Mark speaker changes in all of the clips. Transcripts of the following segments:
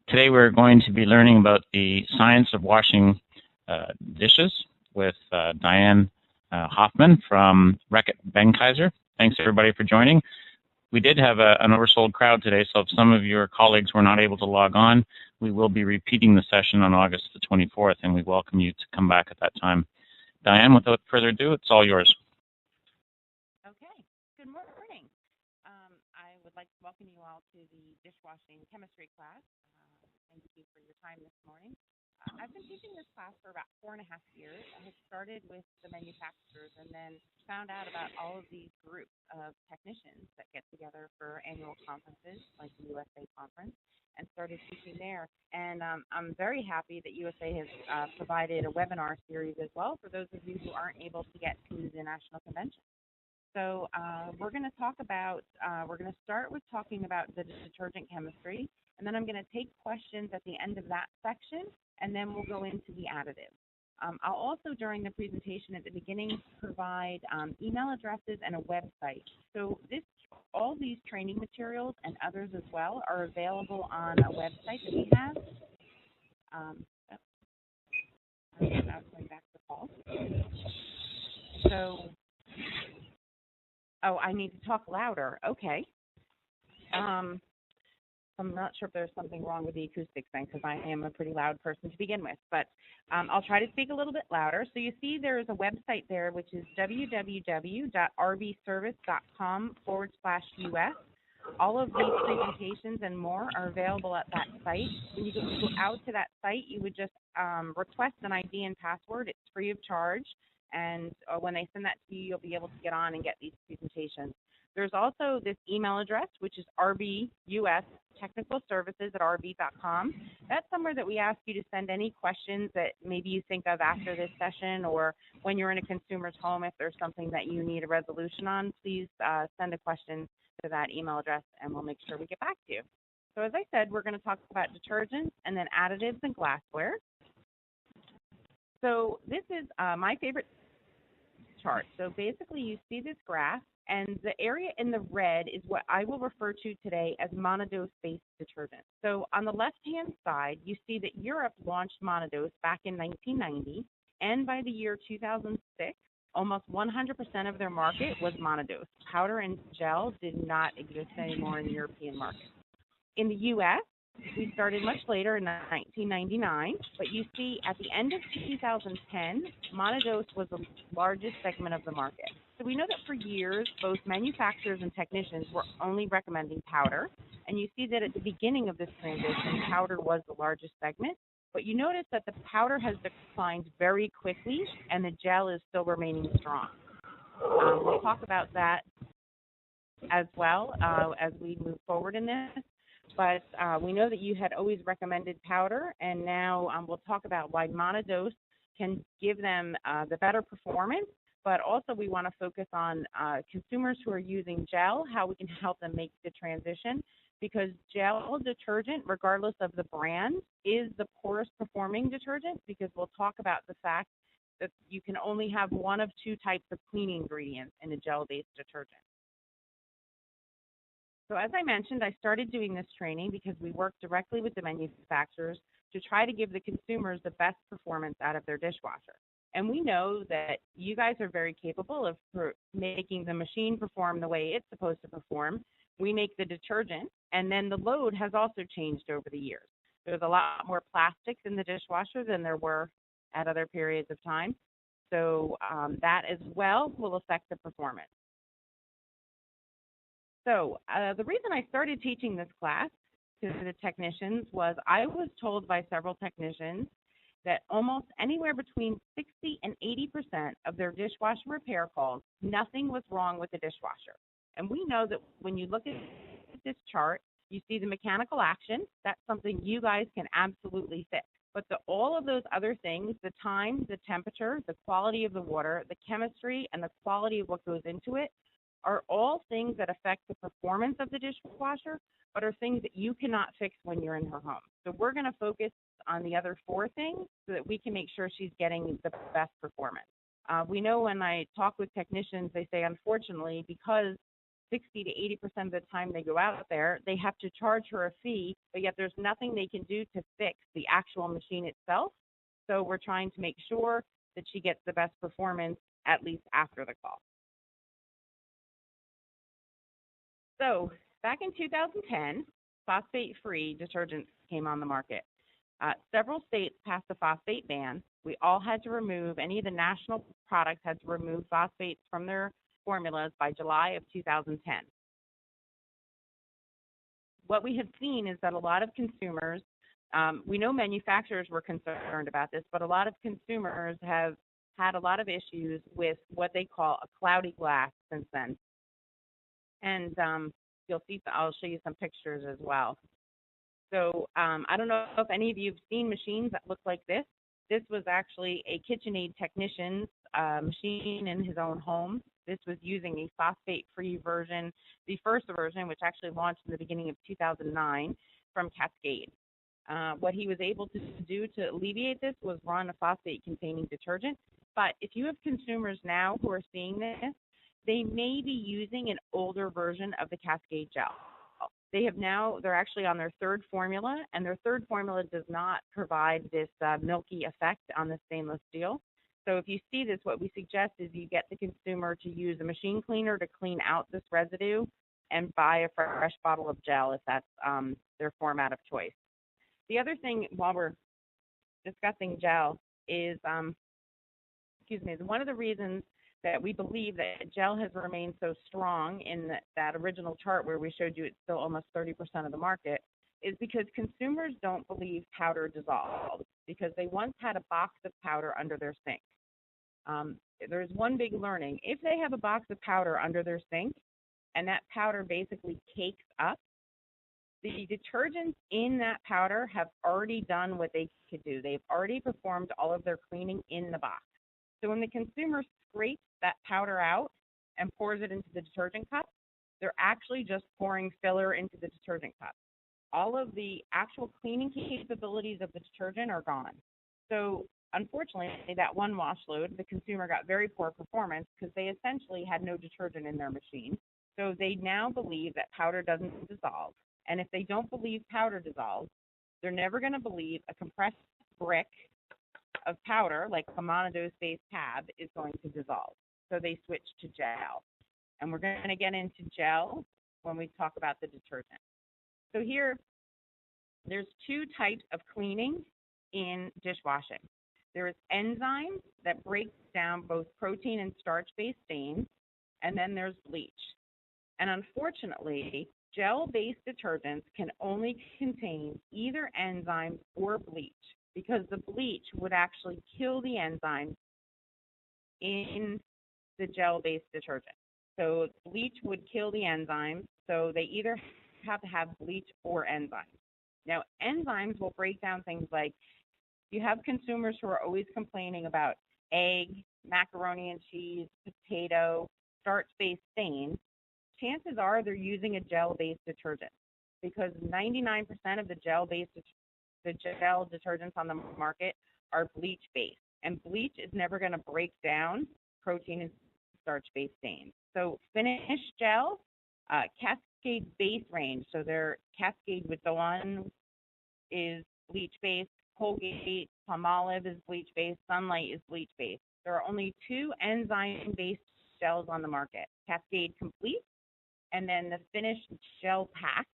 Speaker 1: Today we're going to be learning about the science of washing dishes with Diane Hoffman from Reckitt Benckiser. Thanks everybody for joining. We did have an oversold crowd today, so if some of your colleagues were not able to log on, we will be repeating the session on August the 24th, and we welcome you to come back at that time. Diane, without further ado, it's all yours.
Speaker 2: Okay, good morning. I would like to welcome you all to the dishwashing chemistry class. Thank you for your time this morning. I've been teaching this class for about 4.5 years. I had started with the manufacturers and then found out about all of these groups of technicians that get together for annual conferences like the USA conference and started teaching there. And I'm very happy that USA has provided a webinar series as well for those of you who aren't able to get to the national convention. So we're going to start with talking about the detergent chemistry, and then I'm going to take questions at the end of that section, and then we'll go into the additives. I'll also, during the presentation at the beginning, provide email addresses and a website. So all these training materials and others as well are available on a website that we have. I was going back to the call. So, I need to talk louder. Okay. I'm not sure if there's something wrong with the acoustics thing because I am a pretty loud person to begin with, but I'll try to speak a little bit louder. So you see there's a website there, which is www.rbservice.com/US. All of these presentations and more are available at that site. When you go out to that site, you would just request an ID and password. It's free of charge. And when they send that to you, you'll be able to get on and get these presentations. There's also this email address, which is rbustechnicalservices@rb.com. That's somewhere that we ask you to send any questions that maybe you think of after this session or when you're in a consumer's home. If there's something that you need a resolution on, please send a question to that email address, and we'll make sure we get back to you. So as I said, we're going to talk about detergents and then additives and glassware. So this is my favorite chart. So basically you see this graph, and the area in the red is what I will refer to today as monodose-based detergent. So on the left-hand side, you see that Europe launched monodose back in 1990, and by the year 2006, almost 100% of their market was monodose. Powder and gel did not exist anymore in the European market. In the U.S., we started much later in 1999, but you see at the end of 2010, monodose was the largest segment of the market. So we know that for years, both manufacturers and technicians were only recommending powder, and you see that at the beginning of this transition, powder was the largest segment, but you notice that the powder has declined very quickly, and the gel is still remaining strong. We'll talk about that as well as we move forward in this. But we know that you had always recommended powder, and now we'll talk about why monodose can give them the better performance, but also we want to focus on consumers who are using gel, how we can help them make the transition, because gel detergent, regardless of the brand, is the poorest performing detergent, because we'll talk about the fact that you can only have one of two types of cleaning ingredients in a gel-based detergent. So as I mentioned, I started doing this training because we work directly with the manufacturers to try to give the consumers the best performance out of their dishwasher. And we know that you guys are very capable of making the machine perform the way it's supposed to perform. We make the detergent, and then the load has also changed over the years. There's a lot more plastics in the dishwasher than there were at other periods of time. So that as well will affect the performance. So the reason I started teaching this class to the technicians was I was told by several technicians that almost anywhere between 60 and 80% of their dishwasher repair calls, nothing was wrong with the dishwasher. And we know that when you look at this chart, you see the mechanical action. That's something you guys can absolutely fix. But all of those other things, the time, the temperature, the quality of the water, the chemistry, and the quality of what goes into it, are all things that affect the performance of the dishwasher, but are things that you cannot fix when you're in her home. So we're going to focus on the other four things so that we can make sure she's getting the best performance. We know when I talk with technicians, they say, unfortunately, because 60 to 80% of the time they go out there, they have to charge her a fee, but yet there's nothing they can do to fix the actual machine itself. So we're trying to make sure that she gets the best performance at least after the call. So back in 2010, phosphate-free detergents came on the market. Several states passed a phosphate ban. We all had to remove, any of the national products had to remove phosphates from their formulas by July of 2010. What we have seen is that a lot of consumers, we know manufacturers were concerned about this, but a lot of consumers have had a lot of issues with what they call a cloudy glass since then. And you'll see, I'll show you some pictures as well. So I don't know if any of you have seen machines that look like this. This was actually a KitchenAid technician's machine in his own home. This was using a phosphate-free version, the first version, which actually launched in the beginning of 2009 from Cascade. What he was able to do to alleviate this was run a phosphate-containing detergent. But if you have consumers now who are seeing this, they may be using an older version of the Cascade gel. They're actually on their third formula, and their third formula does not provide this milky effect on the stainless steel. So if you see this, what we suggest is you get the consumer to use a machine cleaner to clean out this residue and buy a fresh bottle of gel if that's their format of choice. The other thing while we're discussing gel is, one of the reasons that we believe that gel has remained so strong in that original chart where we showed you it's still almost 30% of the market is because consumers don't believe powder dissolves because they once had a box of powder under their sink. There's one big learning. If they have a box of powder under their sink and that powder basically cakes up, the detergents in that powder have already done what they could do. They've already performed all of their cleaning in the box. So when the consumer scrapes that powder out and pours it into the detergent cup, they're actually just pouring filler into the detergent cup. All of the actual cleaning capabilities of the detergent are gone. So unfortunately, that one wash load, the consumer got very poor performance because they essentially had no detergent in their machine. So they now believe that powder doesn't dissolve. And if they don't believe powder dissolves, they're never going to believe a compressed brick of powder, like a monodose-based tab, is going to dissolve. So they switch to gel. And we're going to get into gel when we talk about the detergent. So here, there's two types of cleaning in dishwashing. There is enzymes that break down both protein and starch-based stains, and then there's bleach. And unfortunately, gel-based detergents can only contain either enzymes or bleach, because the bleach would actually kill the enzymes in the gel-based detergent. So bleach would kill the enzymes, so they either have to have bleach or enzymes. Now, enzymes will break down things like, you have consumers who are always complaining about egg, macaroni and cheese, potato, starch-based stains. Chances are they're using a gel-based detergent because 99% of the gel detergents on the market are bleach-based, and bleach is never going to break down protein and starch-based stains. So Finish gel, Cascade base range, so their Cascade with the one is bleach-based, Colgate, Palmolive is bleach-based, Sunlight is bleach-based. There are only two enzyme-based gels on the market, Cascade Complete, and then the Finish Gel Pack,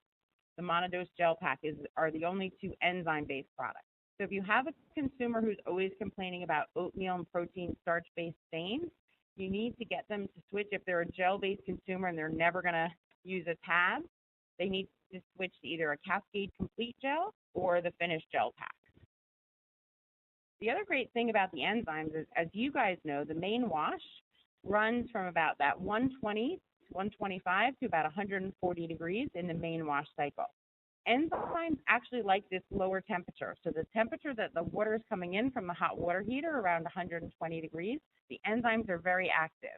Speaker 2: the monodose gel pack are the only two enzyme-based products. So if you have a consumer who's always complaining about oatmeal and protein starch-based stains, you need to get them to switch. If they're a gel-based consumer and they're never going to use a tab, they need to switch to either a Cascade Complete Gel or the Finish Gel Pack. The other great thing about the enzymes is, as you guys know, the main wash runs from about that 120 125 to about 140 degrees in the main wash cycle. Enzymes actually like this lower temperature. So the temperature that the water is coming in from the hot water heater, around 120 degrees, the enzymes are very active.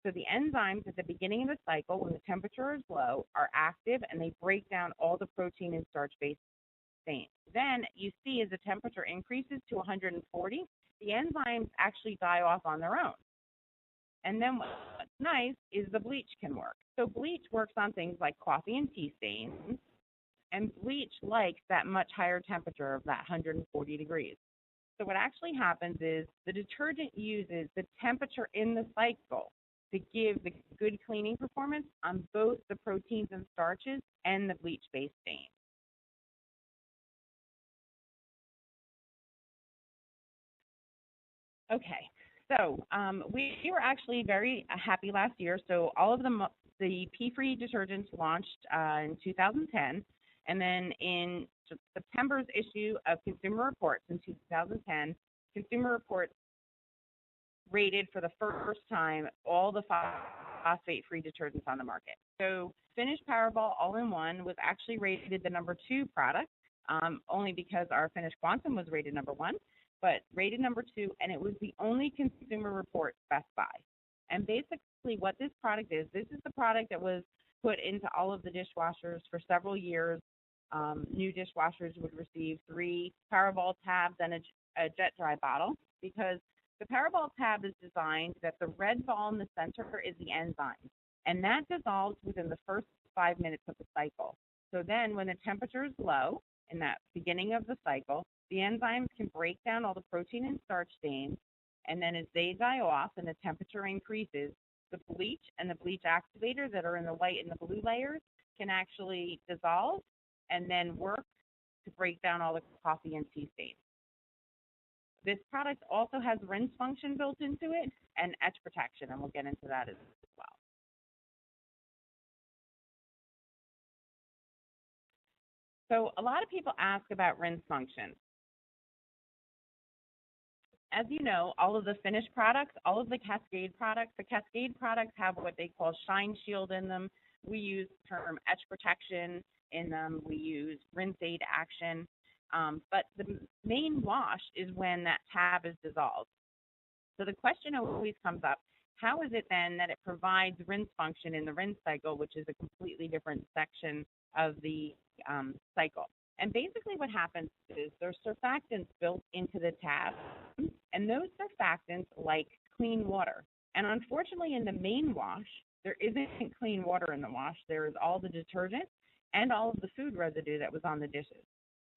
Speaker 2: So the enzymes at the beginning of the cycle, when the temperature is low, are active and they break down all the protein and starch-based stains. Then you see as the temperature increases to 140, the enzymes actually die off on their own. And then what's nice is the bleach can work. So bleach works on things like coffee and tea stains, and bleach likes that much higher temperature of that 140 degrees. So what actually happens is the detergent uses the temperature in the cycle to give the good cleaning performance on both the proteins and starches and the bleach-based stains. Okay, so we were actually very happy last year. So all of the pea-free detergents launched in 2010, and then in September's issue of Consumer Reports in 2010, Consumer Reports rated for the first time all the phosphate-free detergents on the market. So Finish Powerball All-in-One was actually rated the #2 product, only because our Finish Quantum was rated #1, but rated #2, and it was the only Consumer Report Best Buy. And basically what this product is, this is the product that was put into all of the dishwashers for several years. New dishwashers would receive 3 Powerball tabs and a jet dry bottle, because the Powerball tab is designed that the red ball in the center is the enzyme, and that dissolves within the first 5 minutes of the cycle. So then when the temperature is low in that beginning of the cycle, the enzymes can break down all the protein and starch stains, and then as they die off and the temperature increases, the bleach and the bleach activator that are in the white and the blue layers can actually dissolve and then work to break down all the coffee and tea stains. This product also has rinse function built into it and etch protection, and we'll get into that as well. So a lot of people ask about rinse function. As you know, all of the finished products, all of the Cascade products have what they call Shine Shield in them. We use the term etch protection in them. We use rinse aid action. But the main wash is when that tab is dissolved. So the question always comes up, how is it then that it provides rinse function in the rinse cycle, which is a completely different section of the cycle? And basically what happens is there's surfactants built into the tab, and those surfactants like clean water. And unfortunately in the main wash, there isn't clean water in the wash. There is all the detergent and all of the food residue that was on the dishes.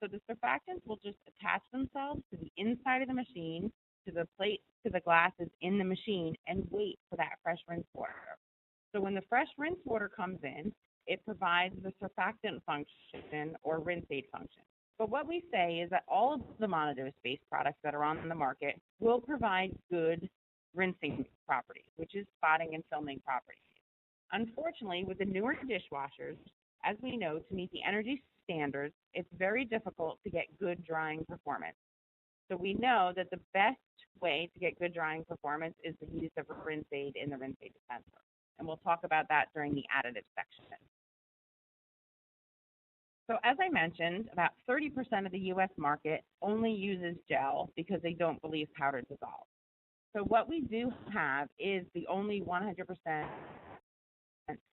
Speaker 2: So the surfactants will just attach themselves to the inside of the machine, to the plate, to the glasses in the machine, and wait for that fresh rinse water. So when the fresh rinse water comes in, it provides the surfactant function or rinse aid function. But what we say is that all of the monodose-based products that are on the market will provide good rinsing properties, which is spotting and filming properties. Unfortunately, with the newer dishwashers, as we know, to meet the energy standards, it's very difficult to get good drying performance. So we know that the best way to get good drying performance is the use of a rinse aid in the rinse aid dispenser. And we'll talk about that during the additive section. So as I mentioned, about 30% of the U.S. market only uses gel because they don't believe powder dissolves. So what we do have is the only 100%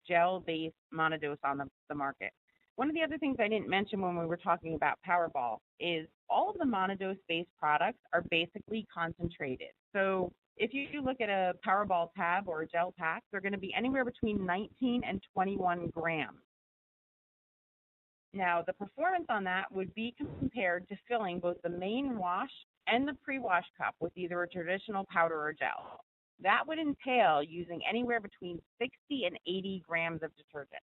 Speaker 2: gel-based monodose on the market. One of the other things I didn't mention when we were talking about Powerball is all of the monodose-based products are basically concentrated. So if you look at a Powerball tab or a gel pack, they're going to be anywhere between 19 and 21 grams. Now, the performance on that would be compared to filling both the main wash and the pre-wash cup with either a traditional powder or gel. That would entail using anywhere between 60 and 80 grams of detergent.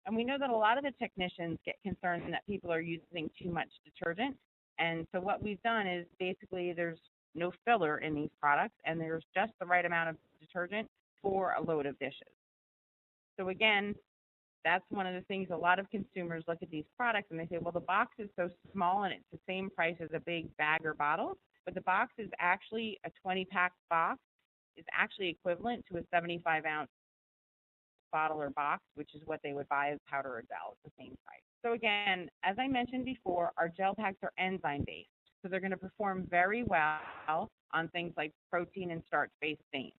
Speaker 2: And we know that a lot of the technicians get concerned that people are using too much detergent. And so what we've done is basically there's no filler in these products, and there's just the right amount of detergent for a load of dishes. So again, that's one of the things a lot of consumers look at these products and they say, well, the box is so small and it's the same price as a big bag or bottle, but the box is actually a 20-pack box is actually equivalent to a 75-ounce bottle or box, which is what they would buy as powder or gel at the same price. So again, as I mentioned before, our gel packs are enzyme-based, so they're going to perform very well on things like protein and starch-based stains.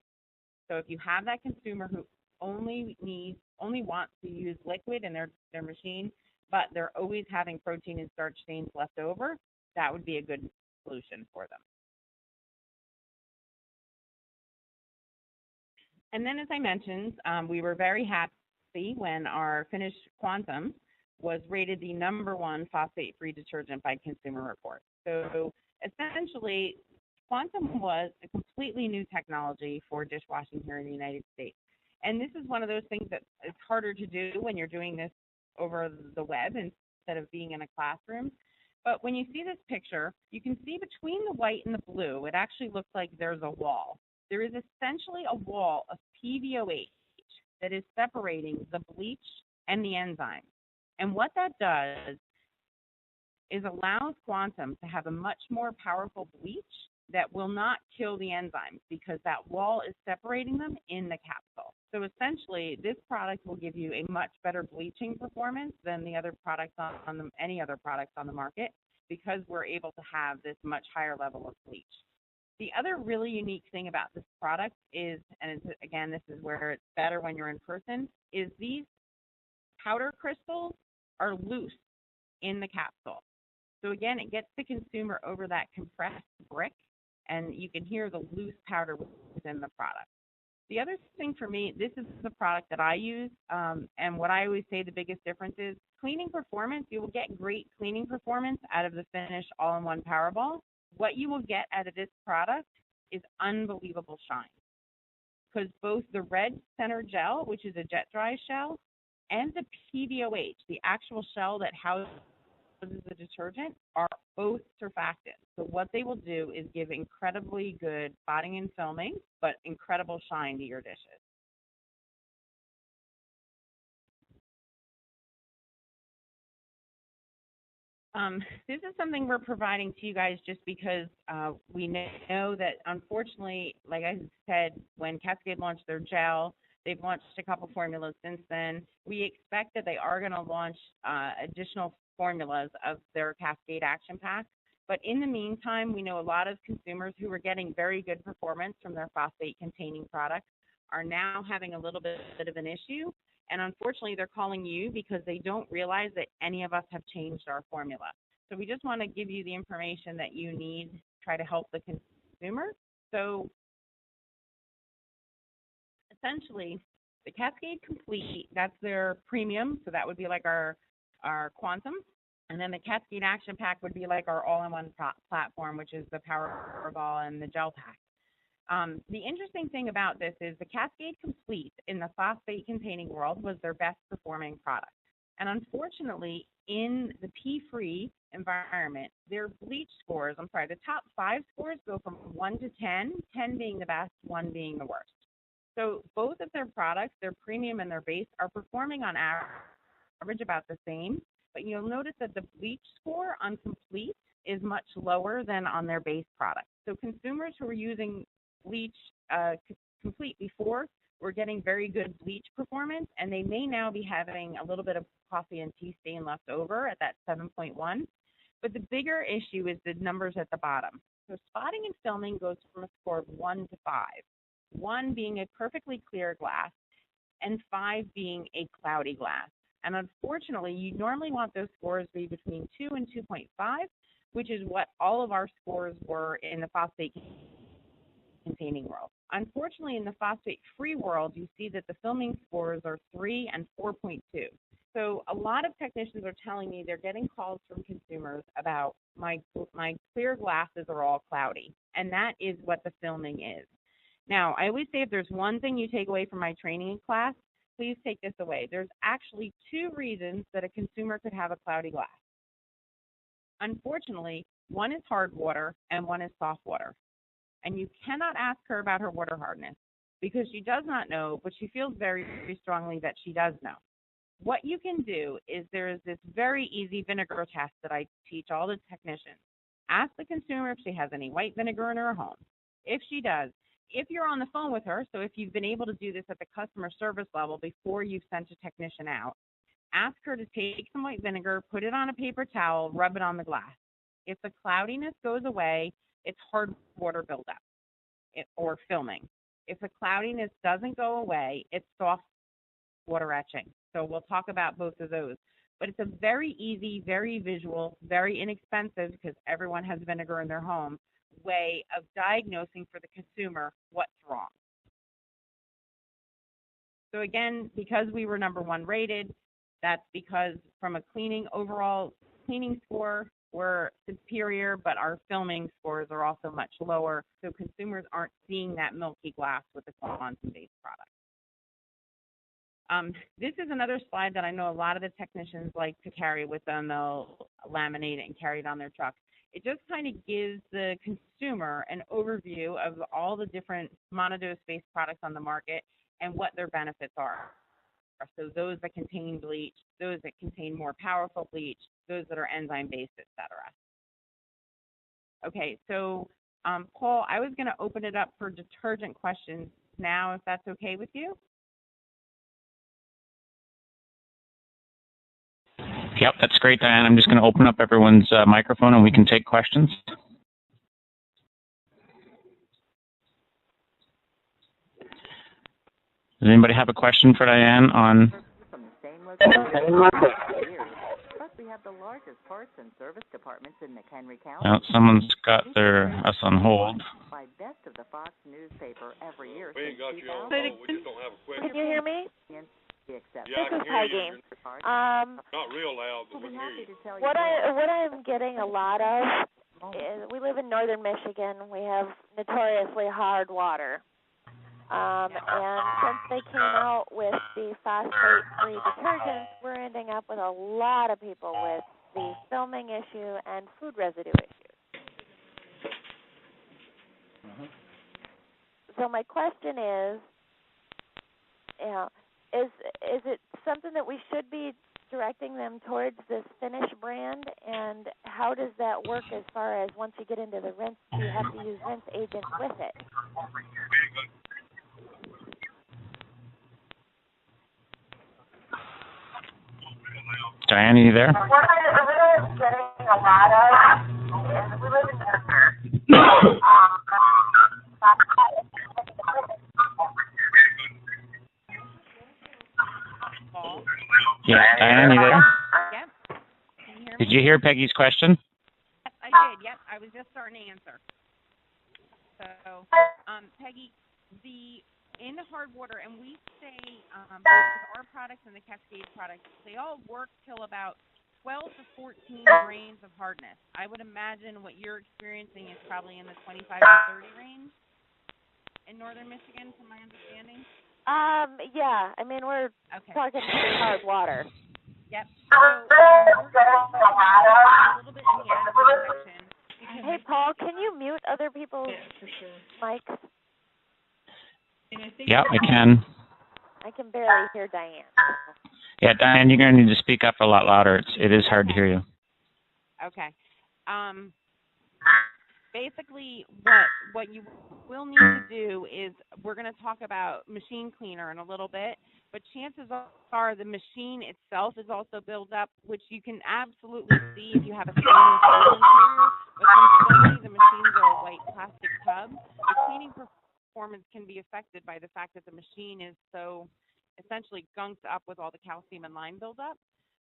Speaker 2: So if you have that consumer who only wants to use liquid in their machine, but they're always having protein and starch stains left over, that would be a good solution for them. And then, as I mentioned, we were very happy when our finished Quantum was rated the #1 phosphate-free detergent by Consumer Reports. So essentially, Quantum was a completely new technology for dishwashing here in the United States. And this is one of those things that is harder to do when you're doing this over the web instead of being in a classroom. But when you see this picture, you can see between the white and the blue, it actually looks like there's a wall. There is essentially a wall of PVOH that is separating the bleach and the enzyme. And what that does is allows Quantum to have a much more powerful bleach that will not kill the enzymes because that wall is separating them in the capsule. So essentially, this product will give you a much better bleaching performance than the other products any other products on the market because we're able to have this much higher level of bleach. The other really unique thing about this product is, and again, this is where it's better when you're in person, is these powder crystals are loose in the capsule. So again, it gets the consumer over that compressed brick, and you can hear the loose powder within the product. The other thing for me, this is the product that I use, and what I always say the biggest difference is cleaning performance. You will get great cleaning performance out of the Finish All-in-One Powerball. What you will get out of this product is unbelievable shine, because both the red center gel, which is a jet dry shell, and the PVOH, the actual shell that houses the detergent, are both surfactants. So what they will do is give incredibly good spotting and filming, but incredible shine to your dishes. This is something we're providing to you guys just because we know that, unfortunately, like I said, when Cascade launched their gel, they've launched a couple formulas since then. We expect that they are going to launch additional formulas of their Cascade Action Pack. But in the meantime, we know a lot of consumers who are getting very good performance from their phosphate-containing products are now having a little bit of an issue. And unfortunately, they're calling you because they don't realize that any of us have changed our formula. So we just want to give you the information that you need to try to help the consumer. So essentially, the Cascade Complete, that's their premium. So that would be like our Quantum. And then the Cascade Action Pack would be like our all-in-one platform, which is the Powerball and the Gel Pack. The interesting thing about this is the Cascade Complete in the phosphate-containing world was their best performing product. And unfortunately, in the P-free environment, their bleach scores, the top 5 scores go from 1 to 10, 10 being the best, 1 being the worst. So both of their products, their premium and their base, are performing on average about the same. But you'll notice that the bleach score on Complete is much lower than on their base product. So consumers who are using bleach Complete before were getting very good bleach performance, and they may now be having a little bit of coffee and tea stain left over at that 7.1. But the bigger issue is the numbers at the bottom. So spotting and filming goes from a score of 1 to 5, 1 being a perfectly clear glass and 5 being a cloudy glass. And unfortunately, you normally want those scores to be between 2 and 2.5, which is what all of our scores were in the phosphate-containing world. Unfortunately, in the phosphate-free world, you see that the filming scores are 3 and 4.2. So a lot of technicians are telling me they're getting calls from consumers about my clear glasses are all cloudy, and that is what the filming is. Now, I always say if there's one thing you take away from my training class, please take this away. There's actually 2 reasons that a consumer could have a cloudy glass. Unfortunately, one is hard water and one is soft water. And you cannot ask her about her water hardness because she does not know, but she feels very, very strongly that she does know. What you can do is there is this very easy vinegar test that I teach all the technicians. Ask the consumer if she has any white vinegar in her home. If she does, if you're on the phone with her, so if you've been able to do this at the customer service level before you've sent a technician out, ask her to take some white vinegar, put it on a paper towel, rub it on the glass. If the cloudiness goes away, it's hard water buildup or filming. If the cloudiness doesn't go away, it's soft water etching. So we'll talk about both of those. But it's a very easy, very visual, very inexpensive, because everyone has vinegar in their home, way of diagnosing for the consumer what's wrong. So again, because we were #1 rated, that's because from a overall cleaning score, we're superior, but our filming scores are also much lower. So consumers aren't seeing that milky glass with the quantum-based product. This is another slide that I know a lot of the technicians like to carry with them. They'll laminate it and carry it on their truck. It just kind of gives the consumer an overview of all the different monodose-based products on the market and what their benefits are. So those that contain bleach, those that contain more powerful bleach, those that are enzyme-based, etc. Okay, so Paul, I was going to open it up for detergent questions now, if that's okay with you.
Speaker 1: Yep, that's great, Diane. I'm just going to open up everyone's microphone and we can take questions. Does anybody have a question for Diane on?
Speaker 3: Plus, we have the largest parts and service departments in McHenry County.
Speaker 1: Oh, someone's got us on hold.
Speaker 3: By Best of the Fox newspaper every year.
Speaker 4: We ain't got you on hold. We just don't have a question.
Speaker 5: Can you hear me?
Speaker 4: Yeah,
Speaker 5: this
Speaker 4: I can
Speaker 5: is
Speaker 4: hear
Speaker 5: Peggy.
Speaker 4: you. Not real loud, but we can hear you.
Speaker 5: What I'm getting a lot of is we live in northern Michigan. We have notoriously hard water. And since they came out with the phosphate-free detergents, we're ending up with a lot of people with the filming issue and food residue issues. So my question is, is it something that we should be directing them towards this Finnish brand? And how does that work as far as once you get into the rinse, do you have to use rinse agents with it?
Speaker 1: Diane, are you there?
Speaker 5: What I'm getting a lot of is we live in
Speaker 1: Yeah, Diane, are you there?
Speaker 2: Yep. Can you hear me?
Speaker 1: Did you hear Peggy's question?
Speaker 2: Yes, I did. Yep, I was just starting to answer. So, Peggy, in the hard water, and we say both our products and the Cascade products, they all work till about 12 to 14 grains of hardness. I would imagine what you're experiencing is probably in the 25 to 30 range in northern Michigan, from my understanding.
Speaker 5: Yeah. I mean, we're talking pretty hard water.
Speaker 2: Yep. So we're going to talk about a little bit in the additive section.
Speaker 5: Hey, Paul, can you mute other people's mics?
Speaker 1: Yeah, I can.
Speaker 5: I can barely hear Diane.
Speaker 1: Yeah, Diane, you're going to need to speak up a lot louder. It is hard to hear you.
Speaker 2: Okay. Basically, what you will need to do is we're going to talk about machine cleaner in a little bit, but chances are the machine itself is also built up, which you can absolutely see if you have a stainless steel interior. But constantly, the machines are a white plastic tub. The cleaning performance can be affected by the fact that the machine is so essentially gunked up with all the calcium and lime buildup.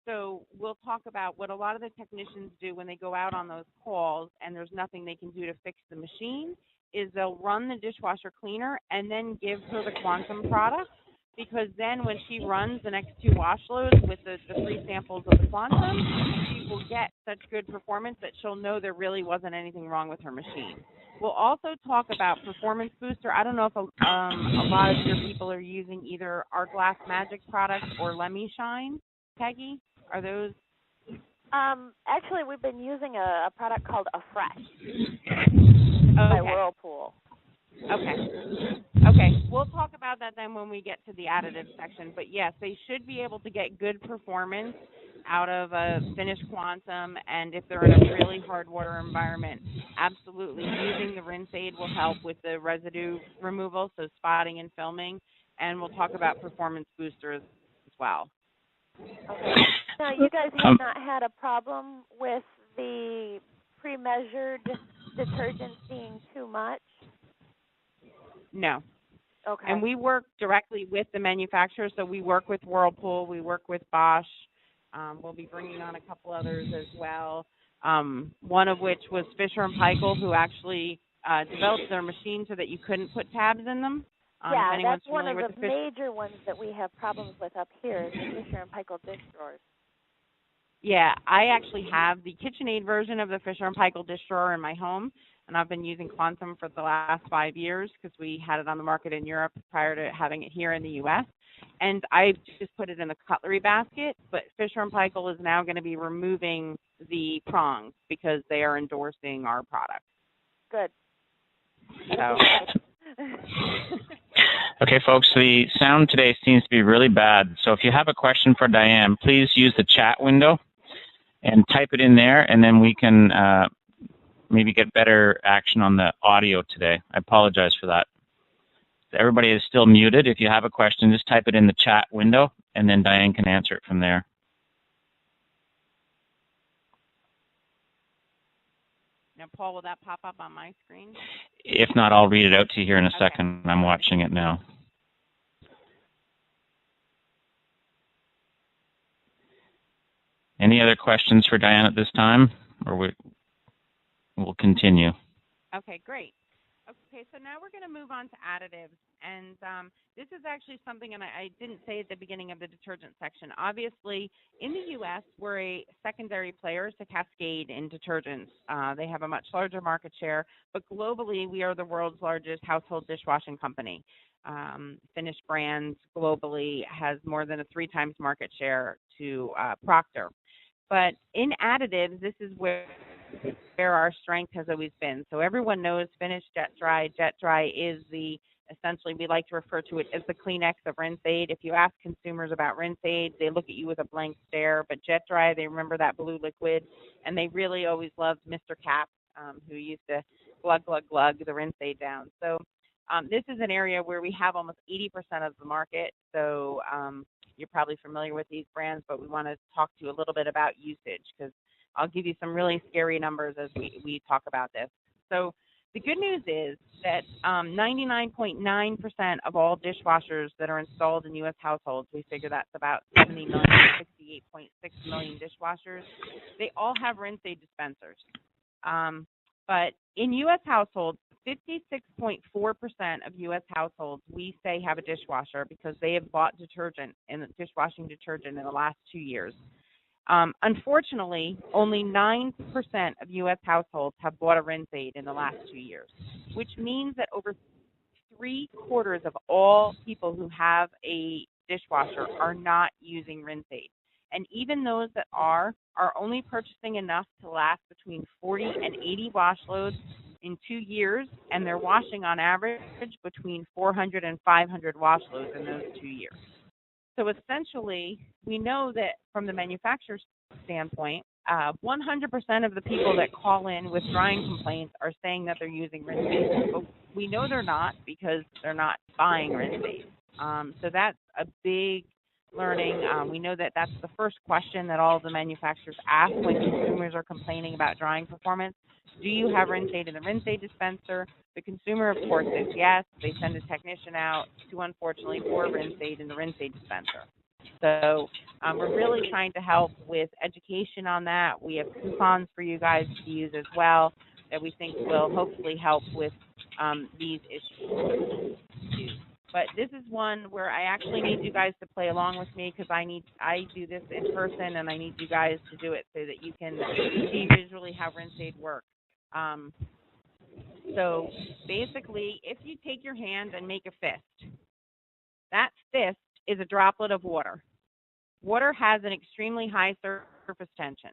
Speaker 2: So we'll talk about what a lot of the technicians do when they go out on those calls and there's nothing they can do to fix the machine, is they'll run the dishwasher cleaner and then give her the quantum product, because then when she runs the next 2 wash loads with the 3 samples of the quantum, she will get such good performance that she'll know there really wasn't anything wrong with her machine. We'll also talk about performance booster. I don't know if a lot of your people are using either our Glass Magic product or Lemmy Shine. Peggy, are those?
Speaker 5: Actually, we've been using a product called Afresh by Whirlpool.
Speaker 2: Okay. We'll talk about that then when we get to the additive section. But yes, they should be able to get good performance out of a finished quantum, and if they're in a really hard water environment, absolutely using the rinse aid will help with the residue removal, so spotting and filming, and we'll talk about performance boosters as well.
Speaker 5: Okay. Now, you guys have not had a problem with the pre-measured detergents being too much?
Speaker 2: No.
Speaker 5: Okay.
Speaker 2: And we work directly with the manufacturer, so we work with Whirlpool, we work with Bosch. We'll be bringing on a couple others as well, one of which was Fisher & Paykel, who actually developed their machine so that you couldn't put tabs in them.
Speaker 5: Yeah,
Speaker 2: if anyone's
Speaker 5: that's one
Speaker 2: familiar
Speaker 5: of
Speaker 2: with
Speaker 5: the
Speaker 2: the
Speaker 5: major ones that we have problems with up here is the Fisher and Paykel dish drawers.
Speaker 2: Yeah, I actually have the KitchenAid version of the Fisher and Paykel dish drawer in my home, and I've been using Quantum for the last 5 years because we had it on the market in Europe prior to having it here in the U.S. And I just put it in the cutlery basket, but Fisher and Paykel is now going to be removing the prongs because they are endorsing our product.
Speaker 5: Good.
Speaker 2: So.
Speaker 1: Okay, folks, the sound today seems to be really bad. So if you have a question for Diane, please use the chat window and type it in there, and then we can maybe get better action on the audio today. I apologize for that. Everybody is still muted. If you have a question, just type it in the chat window, and then Diane can answer it from there.
Speaker 2: Now, Paul, will that pop up on my screen?
Speaker 1: If not, I'll read it out to you here in a
Speaker 2: Okay.
Speaker 1: second. I'm watching it now. Any other questions for Diane at this time, or we'll continue?
Speaker 2: Okay, great. Okay, so now we're going to move on to additives. And this is actually something, and I didn't say at the beginning of the detergent section. Obviously, in the U.S., we're a secondary player to Cascade in detergents. They have a much larger market share, but globally, we are the world's largest household dishwashing company. Finnish brands globally has more than a 3 times market share to Procter. But in additives, this is where our strength has always been. So everyone knows Finish Jet Dry. Jet Dry is essentially we like to refer to it as the Kleenex of rinse aid. If you ask consumers about rinse aid, they look at you with a blank stare. But Jet Dry, they remember that blue liquid, and they really always loved Mr. Cap, who used to glug, glug, glug the rinse aid down. So this is an area where we have almost 80% of the market. So you're probably familiar with these brands, but we want to talk to you a little bit about usage because I'll give you some really scary numbers as we talk about this. So the good news is that 99.9% of all dishwashers that are installed in U.S. households, we figure that's about 70 million, 68.6 million dishwashers, they all have rinse aid dispensers. But in U.S. households, 56.4% of U.S. households we say have a dishwasher because they have bought detergent and dishwashing detergent in the last 2 years. Unfortunately, only 9% of U.S. households have bought a rinse aid in the last 2 years, which means that over 3/4 of all people who have a dishwasher are not using rinse aid. And even those that are only purchasing enough to last between 40 and 80 wash loads in 2 years, and they're washing on average between 400 and 500 wash loads in those 2 years. So essentially, we know that from the manufacturer's standpoint, 100% of the people that call in with drying complaints are saying that they're using rinse aid. But we know they're not because they're not buying rinse aid. So that's a big learning. We know that that's the first question that all of the manufacturers ask when consumers are complaining about drying performance. Do you have rinse aid in the rinse aid dispenser? The consumer, of course, says yes. They send a technician out to, unfortunately, pour rinse aid in the rinse aid dispenser. So we're really trying to help with education on that. We have coupons for you guys to use as well that we think will hopefully help with these issues. But this is one where I actually need you guys to play along with me because I do this in person and I need you guys to do it so that you can see visually how rinse aid works. So basically, if you take your hand and make a fist, that fist is a droplet of water. Water has an extremely high surface tension.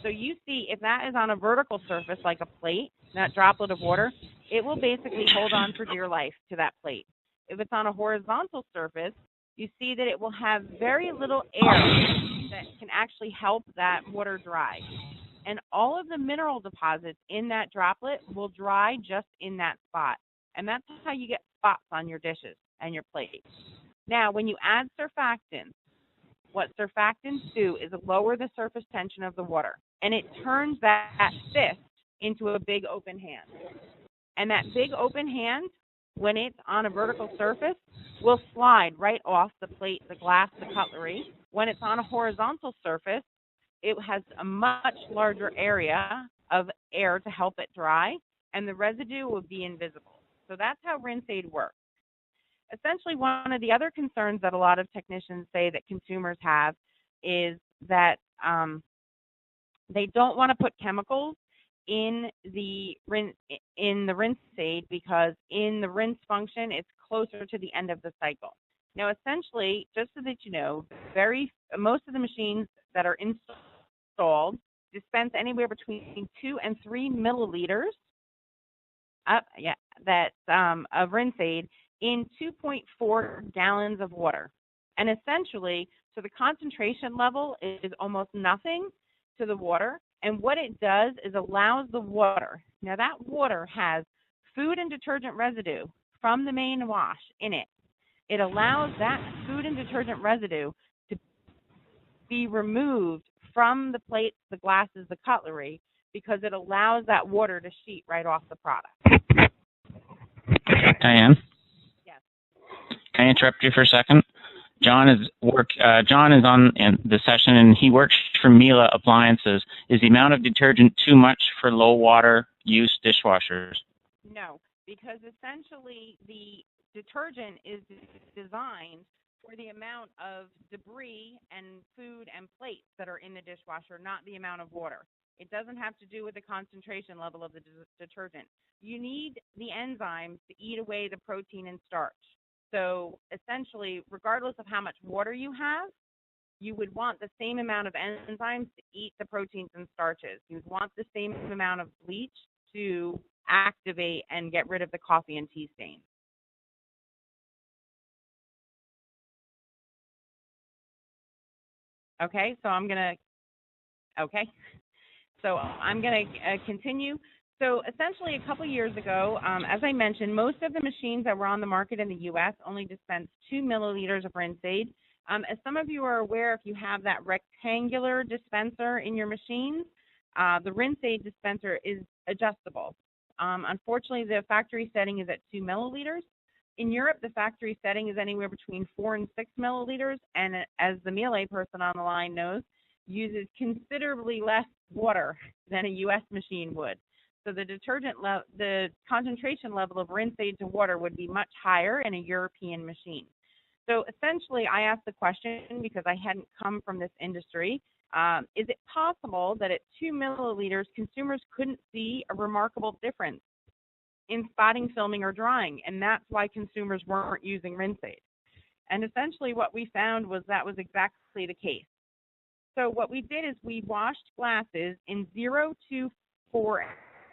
Speaker 2: So you see, if that is on a vertical surface like a plate, that droplet of water, it will basically hold on for dear life to that plate. If it's on a horizontal surface, you see that it will have very little air that can actually help that water dry. And all of the mineral deposits in that droplet will dry just in that spot. And that's how you get spots on your dishes and your plates. Now, when you add surfactants, what surfactants do is lower the surface tension of the water. And it turns that fist into a big open hand. And that big open hand, when it's on a vertical surface, will slide right off the plate, the glass, the cutlery. When it's on a horizontal surface, it has a much larger area of air to help it dry, and the residue will be invisible. So that's how rinse aid works. essentially one of the other concerns that a lot of technicians say that consumers have is that they don't want to put chemicals in the rinse aid, because in the rinse function, it's closer to the end of the cycle. Now, essentially, just so that you know, most of the machines that are installed dispense anywhere between 2 and 3 milliliters of rinse aid in 2.4 gallons of water. And essentially, so the concentration level is almost nothing to the water. And what it does is allows the water, now that water has food and detergent residue from the main wash in it. It allows that food and detergent residue to be removed from the plates, the glasses, the cutlery, because it allows that water to sheet right off the product.
Speaker 1: Diane?
Speaker 2: Yes.
Speaker 1: Can I interrupt you for a second? John is on in the session, and he works for Miele Appliances. Is the amount of detergent too much for low water use dishwashers?
Speaker 2: No, because essentially the detergent is designed for the amount of debris and food and plates that are in the dishwasher, not the amount of water. It doesn't have to do with the concentration level of the detergent. You need the enzymes to eat away the protein and starch. So essentially, regardless of how much water you have, you would want the same amount of enzymes to eat the proteins and starches. You would want the same amount of bleach to activate and get rid of the coffee and tea stains. Okay, so I'm going to continue. So essentially, a couple years ago, as I mentioned, most of the machines that were on the market in the U.S. only dispensed 2 milliliters of rinse aid. As some of you are aware, if you have that rectangular dispenser in your machine, the rinse aid dispenser is adjustable. Unfortunately, the factory setting is at 2 milliliters. In Europe, the factory setting is anywhere between 4 and 6 milliliters, and as the Miele person on the line knows, uses considerably less water than a U.S. machine would. So the concentration level of rinse aid to water would be much higher in a European machine. So essentially, I asked the question because I hadn't come from this industry. Is it possible that at 2 milliliters, consumers couldn't see a remarkable difference in spotting, filming, or drying, and that's why consumers weren't using rinse aid? And essentially what we found was that was exactly the case. So what we did is we washed glasses in 0 to 4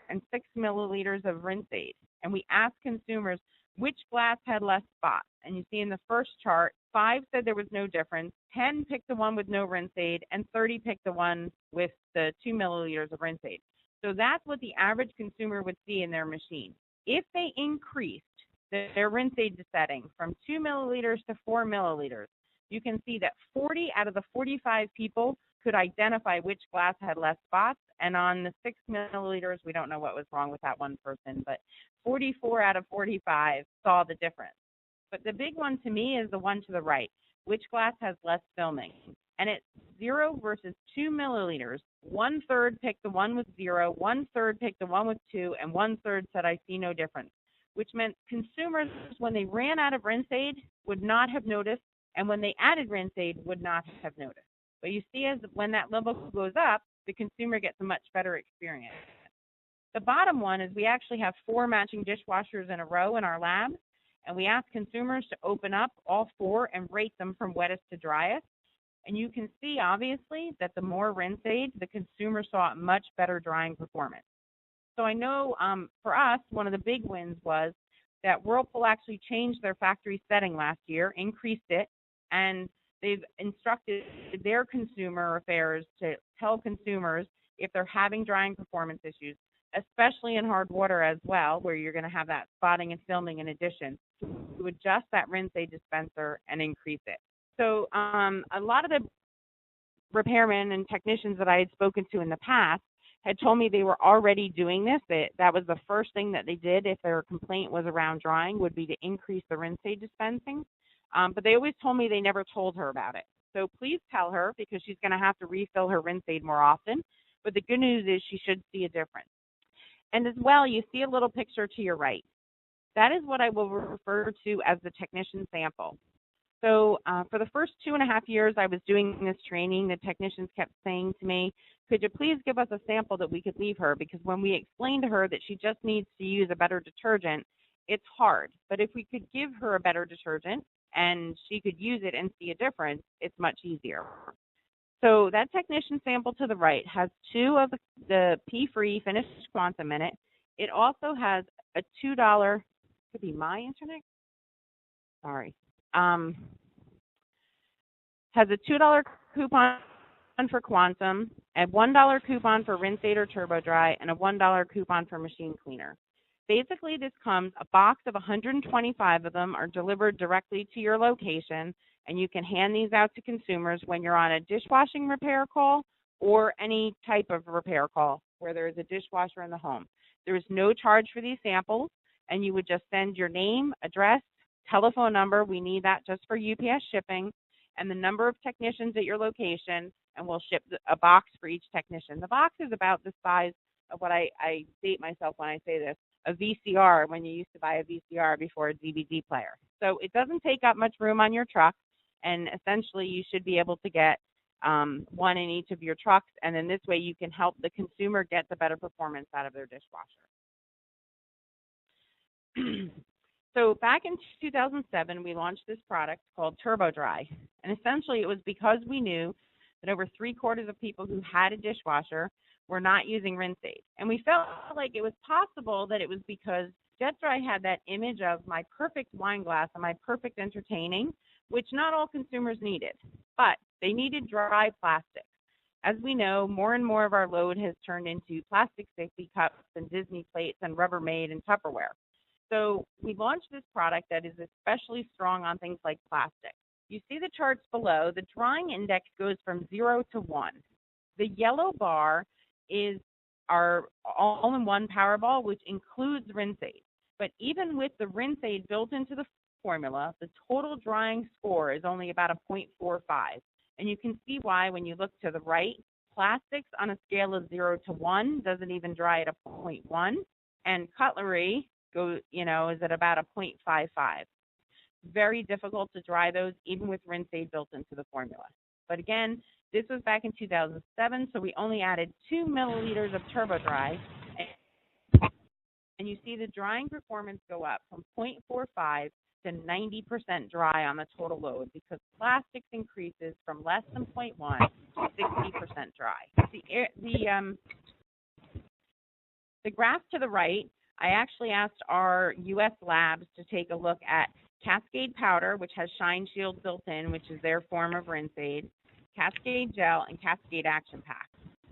Speaker 2: and 6 milliliters of rinse aid, and we asked consumers which glass had less spots. And you see in the first chart, 5 said there was no difference, 10 picked the one with no rinse aid, and 30 picked the one with the 2 milliliters of rinse aid. So that's what the average consumer would see in their machine. If they increased their rinse aid setting from 2 milliliters to 4 milliliters, you can see that 40 out of the 45 people could identify which glass had less spots, and on the 6 milliliters, we don't know what was wrong with that one person, but 44 out of 45 saw the difference. But the big one to me is the one to the right, which glass has less filming. And it's 0 versus 2 milliliters. 1/3 picked the one with 0, 1/3 picked the one with 2, and 1/3 said, I see no difference, which meant consumers, when they ran out of rinse aid, would not have noticed, and when they added rinse aid, would not have noticed. But you see, as when that level goes up, the consumer gets a much better experience. The bottom one is we actually have 4 matching dishwashers in a row in our lab, and we ask consumers to open up all 4 and rate them from wettest to driest. And you can see, obviously, that the more rinse aid, the consumer saw a much better drying performance. So I know for us, one of the big wins was that Whirlpool actually changed their factory setting last year, increased it, and they've instructed their consumer affairs to tell consumers if they're having drying performance issues, especially in hard water as well, where you're going to have that spotting and filming in addition, to adjust that rinse aid dispenser and increase it. So a lot of the repairmen and technicians that I had spoken to in the past had told me they were already doing this. That was the first thing that they did if their complaint was around drying, would be to increase the rinse aid dispensing. But they always told me they never told her about it. So please tell her, because she's going to have to refill her rinse aid more often. But the good news is she should see a difference. And as well, you see a little picture to your right. That is what I will refer to as the technician sample. So for the first 2.5 years I was doing this training, the technicians kept saying to me, could you please give us a sample that we could leave her? Because when we explained to her that she just needs to use a better detergent, it's hard. But if we could give her a better detergent and she could use it and see a difference, it's much easier. So that technician sample to the right has 2 of the pea-free finished quantum in it. It also has a $2, could be my internet, sorry, has a $2 coupon for quantum, a $1 coupon for Rinse Aid or Turbo Dry, and a $1 coupon for machine cleaner. Basically, this comes, a box of 125 of them are delivered directly to your location, and you can hand these out to consumers when you're on a dishwashing repair call or any type of repair call where there is a dishwasher in the home. There is no charge for these samples, and you would just send your name, address, telephone number, we need that just for UPS shipping, and the number of technicians at your location, and we'll ship a box for each technician. The box is about the size of what I date myself when I say this, a VCR, when you used to buy a VCR before a DVD player. So it doesn't take up much room on your truck, and essentially you should be able to get one in each of your trucks, and then this way you can help the consumer get the better performance out of their dishwasher. So back in 2007, we launched this product called Turbo Dry, and essentially it was because we knew that over 3/4 of people who had a dishwasher were not using Rinse Aid. And we felt like it was possible that it was because Jet Dry had that image of my perfect wine glass and my perfect entertaining, which not all consumers needed, but they needed dry plastic. As we know, more and more of our load has turned into plastic sippy cups and Disney plates and Rubbermaid and Tupperware. So we launched this product that is especially strong on things like plastic. You see the charts below. The drying index goes from 0 to 1. The yellow bar is our all-in-one Powerball, which includes Rinse Aid. But even with the Rinse Aid built into the formula, the total drying score is only about a 0.45. And you can see why when you look to the right, plastics on a scale of 0 to 1 doesn't even dry at a 0.1, and cutlery is at about a 0.55. Very difficult to dry those, even with Rinse Aid built into the formula. But again, this was back in 2007, so we only added 2 milliliters of Turbo Dry, and you see the drying performance go up from 0.45 to 90% dry on the total load because plastics increases from less than 0.1 to 60% dry. The graph to the right, I actually asked our U.S. labs to take a look at Cascade Powder, which has Shine Shield built in, which is their form of Rinse Aid, Cascade Gel, and Cascade Action Pack.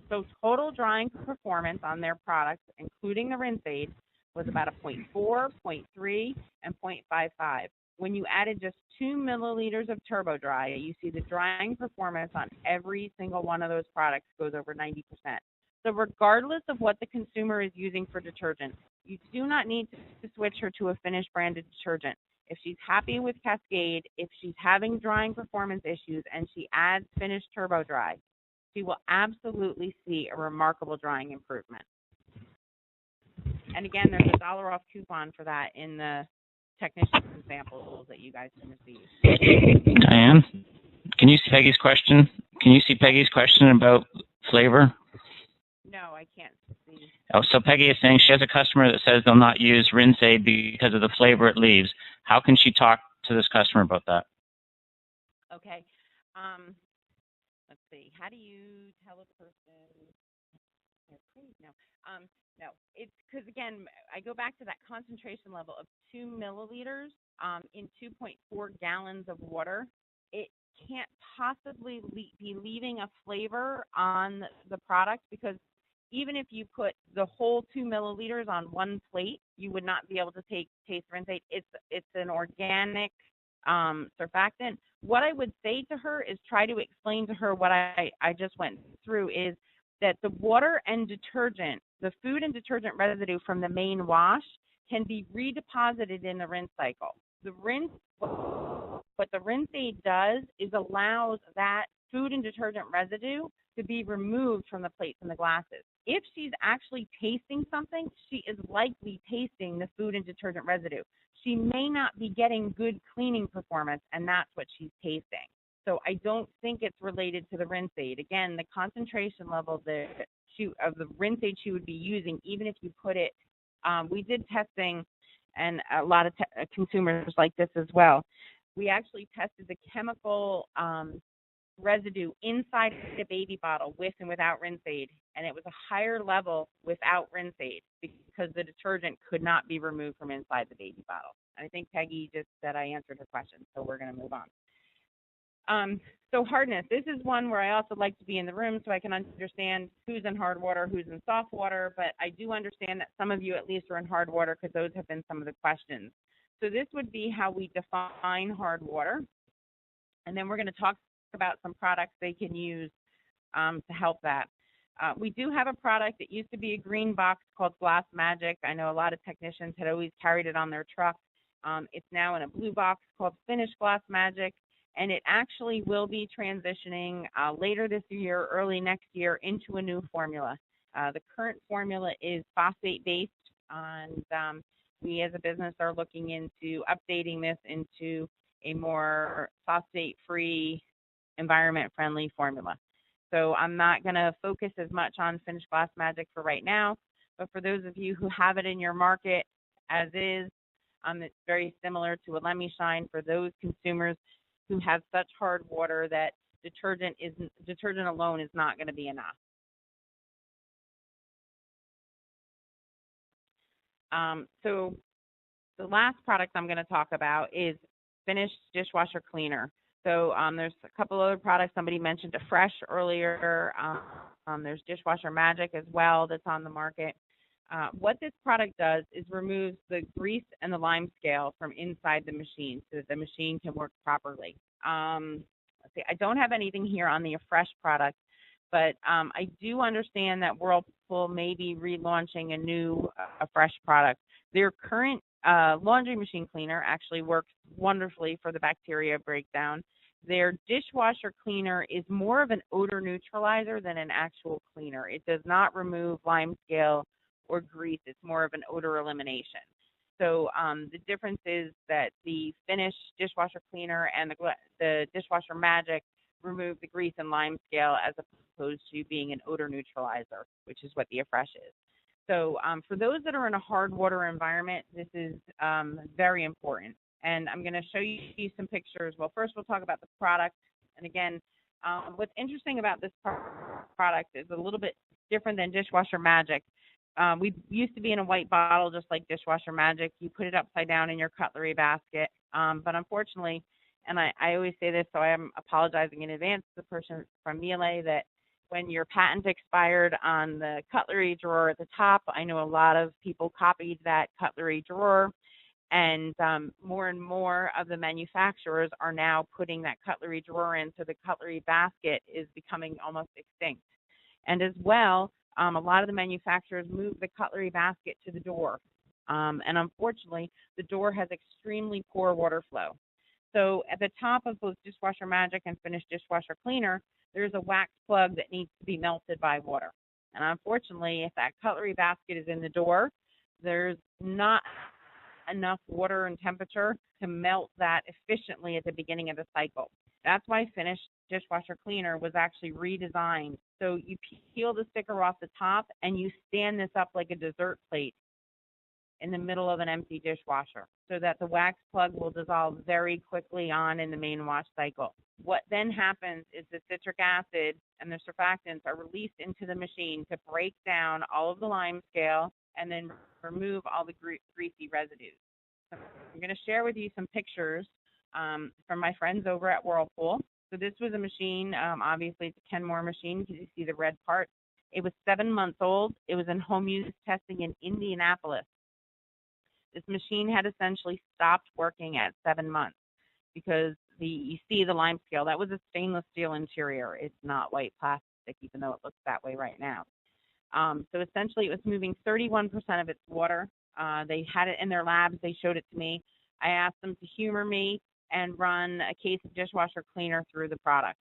Speaker 2: So total drying performance on their products, including the Rinse Aid, was about a 0.4, 0.3, and 0.55. When you added just 2 milliliters of Turbo Dry, you see the drying performance on every single one of those products goes over 90%. So regardless of what the consumer is using for detergent, you do not need to switch her to a finished branded detergent. If she's happy with Cascade, if she's having drying performance issues, and she adds finished Turbo Dry, she will absolutely see a remarkable drying improvement. And again, there's a $1 off coupon for that in the technician samples that you guys can receive.
Speaker 1: Diane, can you see Peggy's question? Can you see Peggy's question about flavor?
Speaker 2: No, I can't see.
Speaker 1: Oh, so Peggy is saying she has a customer that says they'll not use Rinse Aid because of the flavor it leaves. How can she talk to this customer about that?
Speaker 2: Okay. Let's see. How do you tell a person? No. It's because, again, I go back to that concentration level of 2 milliliters in 2.4 gallons of water. It can't possibly be leaving a flavor on the product because even if you put the whole 2 milliliters on one plate, you would not be able to taste Rinse Aid. It's an organic surfactant. What I would say to her is try to explain to her what I just went through is that the water and detergent, the food and detergent residue from the main wash can be redeposited in the rinse cycle. What the Rinse Aid does is allows that food and detergent residue to be removed from the plates and the glasses. If she's actually tasting something, she is likely tasting the food and detergent residue. She may not be getting good cleaning performance, and that's what she's tasting. So I don't think it's related to the rinse aid. Again, the concentration level of the rinse aid she would be using, even if you put it, we did testing, and a lot of consumers like this as well. We actually tested the chemical residue inside the baby bottle with and without rinse aid, and it was a higher level without rinse aid because the detergent could not be removed from inside the baby bottle. And I think Peggy just said I answered her question, so we're going to move on. So hardness, this is one where I also like to be in the room so I can understand who's in hard water, who's in soft water, but I do understand that some of you at least are in hard water because those have been some of the questions. So this would be how we define hard water, and then we're going to talk about some products they can use to help that. We do have a product that used to be a green box called Glass Magic. I know a lot of technicians had always carried it on their truck. It's now in a blue box called Finish Glass Magic, and it actually will be transitioning later this year, early next year, into a new formula. The current formula is phosphate based, and we as a business are looking into updating this into a more phosphate-free, environment-friendly formula. So I'm not going to focus as much on Finish Glass Magic for right now, but for those of you who have it in your market as is, it's very similar to a Lemmy Shine for those consumers who have such hard water that detergent alone is not going to be enough. So the last product I'm going to talk about is Finish Dishwasher Cleaner. So there's a couple other products. Somebody mentioned a Fresh earlier. There's Dishwasher Magic as well that's on the market. What this product does is removes the grease and the lime scale from inside the machine so that the machine can work properly. Let's see, I don't have anything here on the Fresh product, but I do understand that Whirlpool may be relaunching a new Fresh product. Their current laundry machine cleaner actually works wonderfully for the bacteria breakdown. Their dishwasher cleaner is more of an odor neutralizer than an actual cleaner. It does not remove lime scale or grease. It's more of an odor elimination. So the difference is that the Finish dishwasher cleaner and the Dishwasher Magic remove the grease and lime scale as opposed to being an odor neutralizer, which is what the Fresh is. So for those that are in a hard water environment, this is very important. And I'm going to show you some pictures. Well, first we'll talk about the product. And again, what's interesting about this product is a little bit different than Dishwasher Magic. We used to be in a white bottle just like Dishwasher Magic. You put it upside down in your cutlery basket. But unfortunately, and I always say this, so I am apologizing in advance to the person from Miele, that when your patent expired on the cutlery drawer at the top, I know a lot of people copied that cutlery drawer, and more and more of the manufacturers are now putting that cutlery drawer in, so the cutlery basket is becoming almost extinct. And as well, a lot of the manufacturers move the cutlery basket to the door, and unfortunately, the door has extremely poor water flow. So at the top of both Dishwasher Magic and Finish Dishwasher Cleaner, there's a wax plug that needs to be melted by water. And unfortunately, if that cutlery basket is in the door, there's not enough water and temperature to melt that efficiently at the beginning of the cycle. That's why Finish Dishwasher Cleaner was actually redesigned. So you peel the sticker off the top and you stand this up like a dessert plate in the middle of an empty dishwasher so that the wax plug will dissolve very quickly on in the main wash cycle. What then happens is the citric acid and the surfactants are released into the machine to break down all of the lime scale and then remove all the greasy residues. So I'm going to share with you some pictures from my friends over at Whirlpool. So this was a machine, obviously it's a Kenmore machine because you see the red part. It was 7 months old. It was in home use testing in Indianapolis. This machine had essentially stopped working at 7 months because you see the lime scale. That was a stainless steel interior. It's not white plastic, even though it looks that way right now. So essentially, it was moving 31% of its water. They had it in their labs. They showed it to me. I asked them to humor me and run a case of dishwasher cleaner through the product.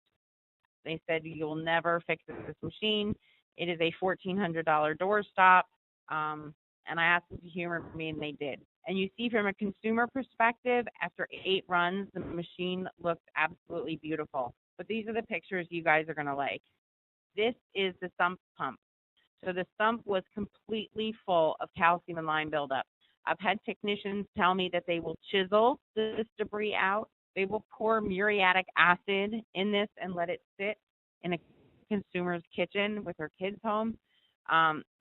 Speaker 2: They said, you'll never fix this machine. It is a $1,400 doorstop, and I asked them to humor me, and they did. And you see from a consumer perspective, after 8 runs, the machine looks absolutely beautiful. But these are the pictures you guys are going to like. This is the sump pump. So the sump was completely full of calcium and lime buildup. I've had technicians tell me that they will chisel this debris out. They will pour muriatic acid in this and let it sit in a consumer's kitchen with their kids home.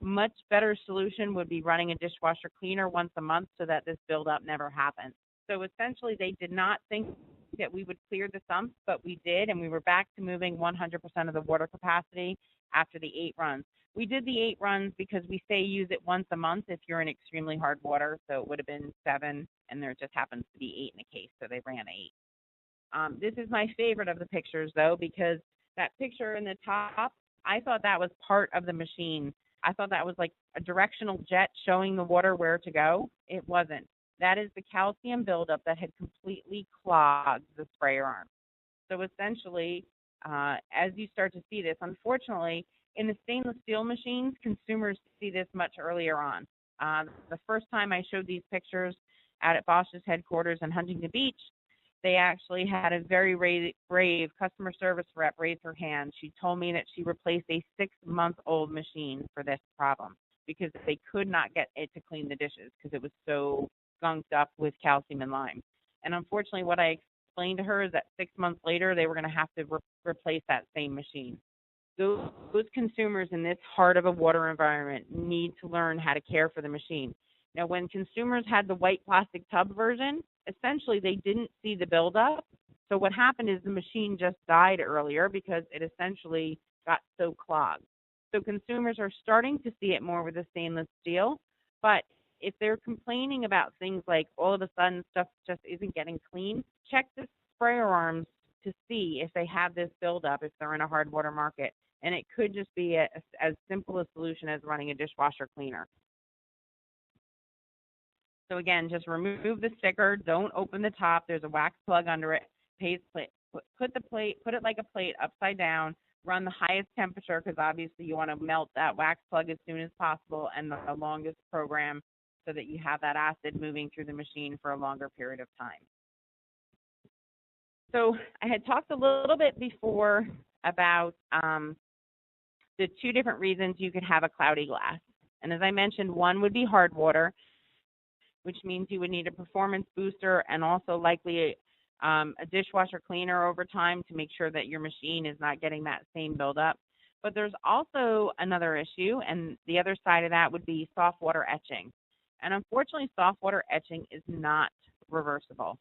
Speaker 2: Much better solution would be running a dishwasher cleaner once a month so that this buildup never happens. So essentially, they did not think that we would clear the sumps, but we did, and we were back to moving 100% of the water capacity after the 8 runs. We did the 8 runs because we say use it once a month if you're in extremely hard water, so it would have been 7, and there just happens to be 8 in a case, so they ran 8. This is my favorite of the pictures, though, because that picture in the top, I thought that was part of the machine. I thought that was like a directional jet showing the water where to go. It wasn't. That is the calcium buildup that had completely clogged the sprayer arm. So essentially, as you start to see this, unfortunately, in the stainless steel machines, consumers see this much earlier on. The first time I showed these pictures out at Bosch's headquarters in Huntington Beach, they actually had a very brave customer service rep raise her hand. She told me that she replaced a 6-month-old machine for this problem because they could not get it to clean the dishes because it was so skunked up with calcium and lime. And unfortunately, what I explained to her is that 6 months later, they were going to have to replace that same machine. Those consumers in this heart of a water environment need to learn how to care for the machine. Now, when consumers had the white plastic tub version, essentially they didn't see the buildup. So what happened is the machine just died earlier because it essentially got so clogged. So consumers are starting to see it more with the stainless steel, but if they're complaining about things like all of a sudden stuff just isn't getting clean, check the sprayer arms to see if they have this buildup if they're in a hard water market. And it could just be as simple a solution as running a dishwasher cleaner. So again, just remove the sticker. Don't open the top. There's a wax plug under it. Put it like a plate upside down. Run the highest temperature because obviously you want to melt that wax plug as soon as possible and the longest program so that you have that acid moving through the machine for a longer period of time. So I had talked a little bit before about the 2 different reasons you could have a cloudy glass. And as I mentioned, one would be hard water, which means you would need a performance booster and also likely a dishwasher cleaner over time to make sure that your machine is not getting that same buildup. But there's also another issue, and the other side of that would be soft water etching. And unfortunately, soft water etching is not reversible.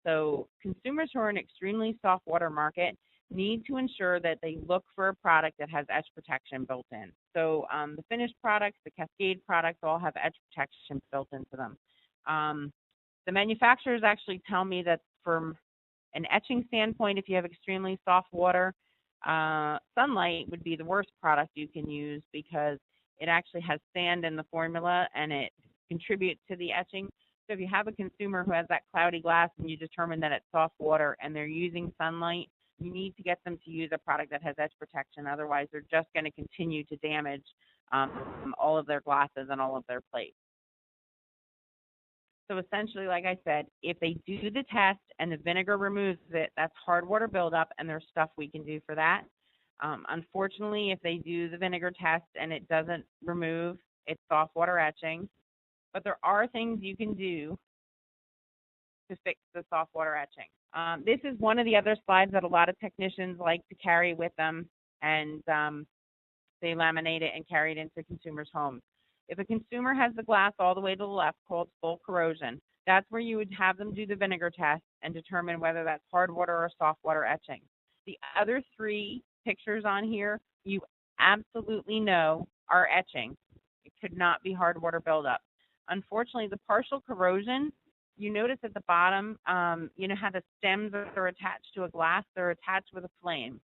Speaker 2: So consumers who are in an extremely soft water market need to ensure that they look for a product that has etch protection built in. So the finished products, the Cascade products all have etch protection built into them. The manufacturers actually tell me that from an etching standpoint, if you have extremely soft water, Sunlight would be the worst product you can use because it actually has sand in the formula and it contributes to the etching. So if you have a consumer who has that cloudy glass and you determine that it's soft water and they're using Sunlight, you need to get them to use a product that has etch protection. Otherwise, they're just going to continue to damage all of their glasses and all of their plates. So essentially, like I said, if they do the test and the vinegar removes it, that's hard water buildup, and there's stuff we can do for that. Unfortunately, if they do the vinegar test and it doesn't remove, it's soft water etching. But there are things you can do to fix the soft water etching. This is one of the other slides that a lot of technicians like to carry with them, and they laminate it and carry it into consumers' homes. If a consumer has the glass all the way to the left called full corrosion, that's where you would have them do the vinegar test and determine whether that's hard water or soft water etching. The other 3 pictures on here, you absolutely know are etching. It could not be hard water buildup. Unfortunately, the partial corrosion, you notice at the bottom, you know how the stems are attached to a glass? They're attached with a flame.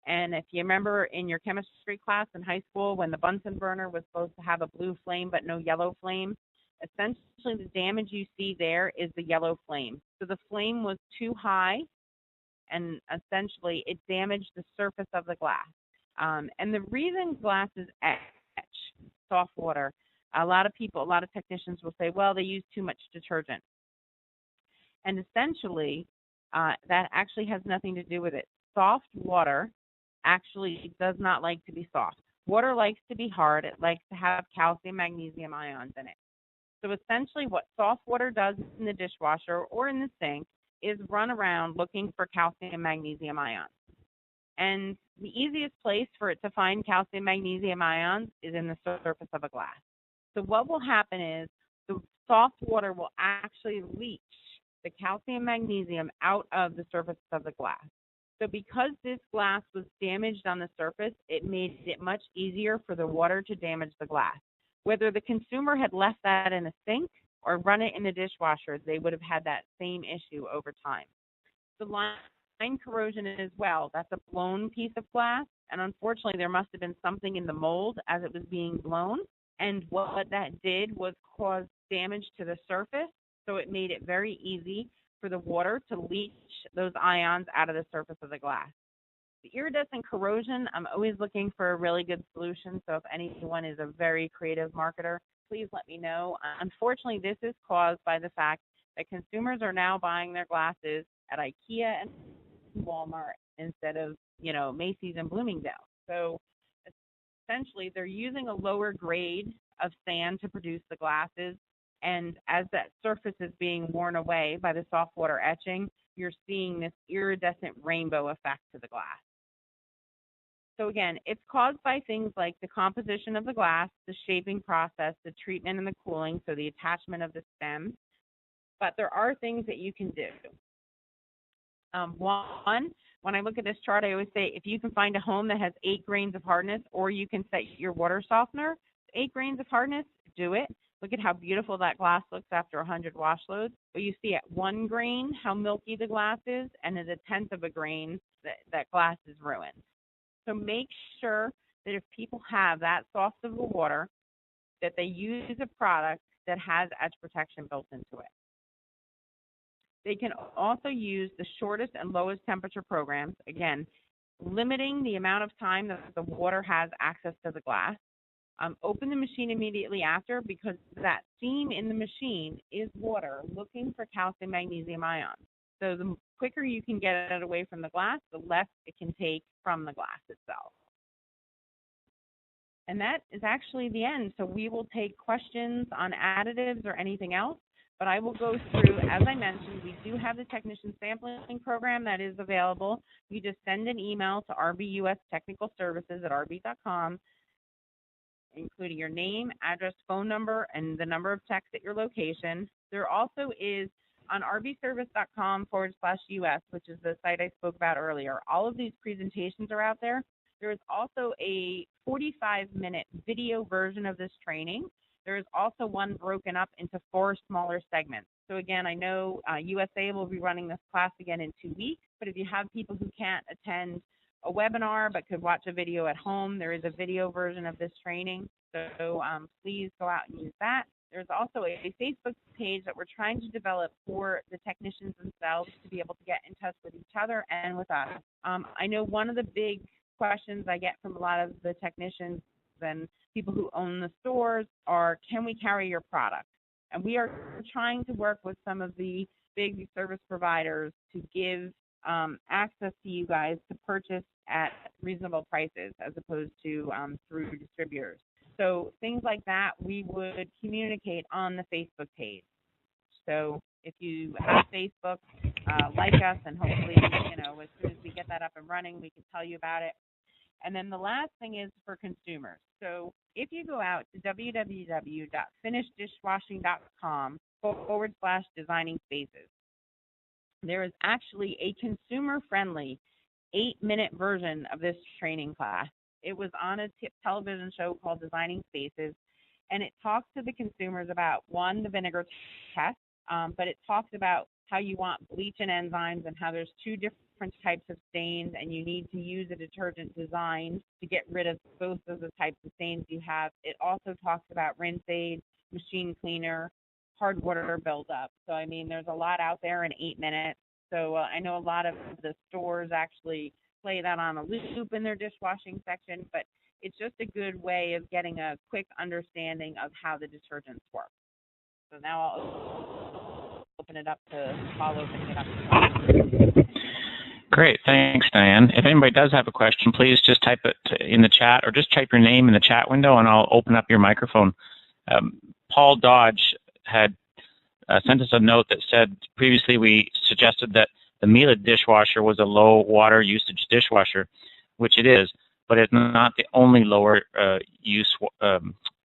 Speaker 2: And if you remember in your chemistry class in high school when the Bunsen burner was supposed to have a blue flame but no yellow flame, essentially the damage you see there is the yellow flame. So the flame was too high and essentially it damaged the surface of the glass. And the reason glasses etch soft water, a lot of technicians will say, well, they use too much detergent. And essentially, that actually has nothing to do with it. Soft water actually does not like to be soft. Water likes to be hard. It likes to have calcium, magnesium ions in it. So essentially what soft water does in the dishwasher or in the sink is run around looking for calcium, magnesium ions. And the easiest place for it to find calcium, magnesium ions is in the surface of a glass. So what will happen is the soft water will actually leach the calcium, magnesium out of the surface of the glass. So because this glass was damaged on the surface, it made it much easier for the water to damage the glass. Whether the consumer had left that in a sink or run it in the dishwasher, they would have had that same issue over time. The line corrosion as well, that's a blown piece of glass, and unfortunately there must have been something in the mold as it was being blown, and what that did was cause damage to the surface, so it made it very easy for the water to leach those ions out of the surface of the glass. The iridescent corrosion, I'm always looking for a really good solution, so if anyone is a very creative marketer, please let me know. Unfortunately, this is caused by the fact that consumers are now buying their glasses at IKEA and Walmart instead of, Macy's and Bloomingdale's. So essentially, they're using a lower grade of sand to produce the glasses, and as that surface is being worn away by the soft water etching, you're seeing this iridescent rainbow effect to the glass. So again, it's caused by things like the composition of the glass, the shaping process, the treatment and the cooling, so the attachment of the stem. But there are things that you can do. One, when I look at this chart, I always say if you can find a home that has 8 grains of hardness, or you can set your water softener 8 grains of hardness, do it. Look at how beautiful that glass looks after 100 wash loads. But you see at 1 grain how milky the glass is, and at 1/10 of a grain, that glass is ruined. So make sure that if people have that soft of a water, that they use a product that has edge protection built into it. They can also use the shortest and lowest temperature programs, again, limiting the amount of time that the water has access to the glass. Open the machine immediately after, because that steam in the machine is water looking for calcium, magnesium ions. So the quicker you can get it away from the glass, the less it can take from the glass itself. And that is actually the end. So we will take questions on additives or anything else, but I will go through, as I mentioned, we do have the technician sampling program that is available. You just send an email to rbustechnicalservices@rb.com, including your name, address, phone number, and the number of techs at your location. There also is on rbservice.com/US, which is the site I spoke about earlier. All of these presentations are out there. There is also a 45-minute video version of this training. There is also one broken up into 4 smaller segments. So again, I know USA will be running this class again in 2 weeks, but if you have people who can't attend a webinar but could watch a video at home, there is a video version of this training. So please go out and use that. There's also a Facebook page that we're trying to develop for the technicians themselves to be able to get in touch with each other and with us. I know one of the big questions I get from a lot of the technicians and people who own the stores are, can we carry your product? And we are trying to work with some of the big service providers to give access to you guys to purchase at reasonable prices as opposed to through distributors. So things like that, we would communicate on the Facebook page. So if you have Facebook, like us, and hopefully, as soon as we get that up and running, we can tell you about it. And then the last thing is for consumers. So if you go out to www.finishedishwashing.com/designing spaces, there is actually a consumer-friendly 8-minute version of this training class. It was on a television show called Designing Spaces, and it talks to the consumers about, one, the vinegar test, but it talks about how you want bleach and enzymes and how there's 2 different types of stains, and you need to use a detergent designed to get rid of both of the types of stains you have. It also talks about rinse aid, machine cleaner, hard water buildup. So, there's a lot out there in 8 minutes. So I know a lot of the stores actually play that on a loop in their dishwashing section, but it's just a good way of getting a quick understanding of how the detergents work. So now I'll open it up to Paul, opening it up to
Speaker 1: Great, thanks, Diane. If anybody does have a question, please just type it in the chat, or just type your name in the chat window, and I'll open up your microphone. Paul Dodge had sent us a note that said previously we suggested that the Miele dishwasher was a low water usage dishwasher, which it is, but it's not the only lower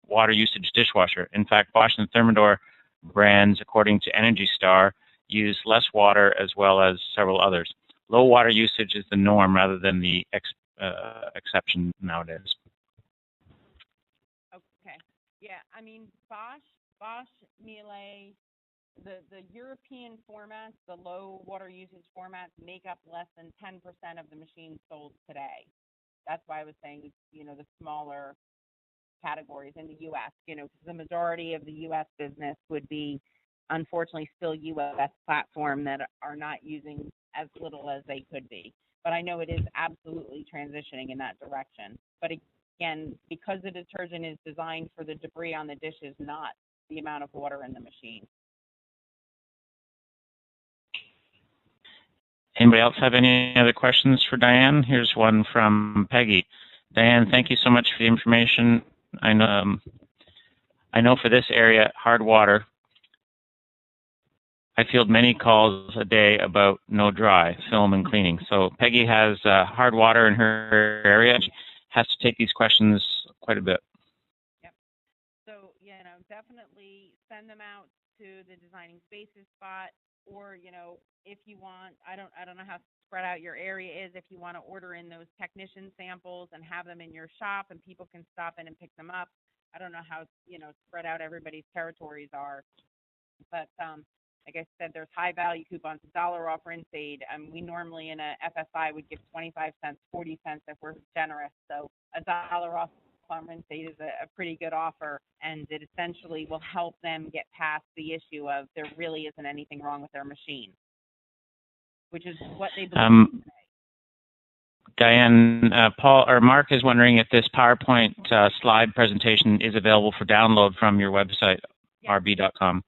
Speaker 1: water usage dishwasher. In fact, Bosch and Thermador brands, according to Energy Star, use less water as well as several others. Low water usage is the norm rather than the exception nowadays.
Speaker 2: Okay. Yeah, I mean, Bosch, Miele, the European formats, the low water usage formats, make up less than 10% of the machines sold today. That's why I was saying, you know, the smaller categories in the U.S., you know, because the majority of the U.S. business would be, unfortunately, still U.S. platform that are not using as little as they could be. But I know it is absolutely transitioning in that direction. But again, because the detergent is designed for the debris on the dishes, not the amount of water in the machine.
Speaker 1: Anybody else have any other questions for Diane? Here's one from Peggy. Diane, thank you so much for the information. I know for this area, hard water, I field many calls a day about no dry, film, and cleaning. So Peggy has hard water in her area. She has to take these questions quite a bit.
Speaker 2: Yep. So, you know, definitely send them out to the Designing Spaces spot, or, you know, if you want, I don't know how spread out your area is, if you want to order in those technician samples and have them in your shop and people can stop in and pick them up. I don't know how, you know, spread out everybody's territories are, but like I said, there's high value coupons, $1 off rinse aid. We normally in a FSI would give 25 cents, 40 cents if we're generous. So $1 off on rinse aid is a pretty good offer, and it essentially will help them get past the issue of there really isn't anything wrong with their machine, which is what they believe today.
Speaker 1: Diane, Paul or Mark is wondering if this PowerPoint slide presentation is available for download from your website, rb.com.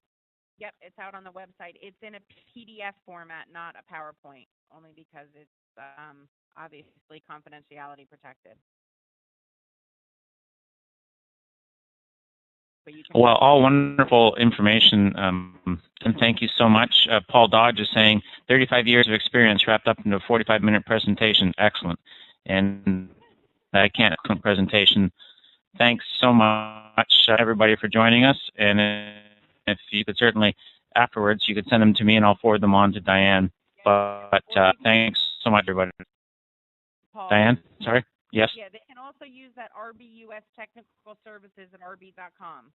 Speaker 2: Yep, it's out on the website. It's in a PDF format, not a PowerPoint, only because it's obviously confidentiality protected. Well,
Speaker 1: all wonderful information, and thank you so much. Paul Dodge is saying 35 years of experience wrapped up into a 45-minute presentation. Excellent. And I can't excellent presentation. Thanks so much, everybody, for joining us. And if you could certainly, afterwards, you could send them to me and I'll forward them on to Diane. But thanks so much, everybody.
Speaker 2: Paul,
Speaker 1: Diane, sorry? Yes?
Speaker 2: Yeah, they can also use that RBUS Technical Services at rb.com.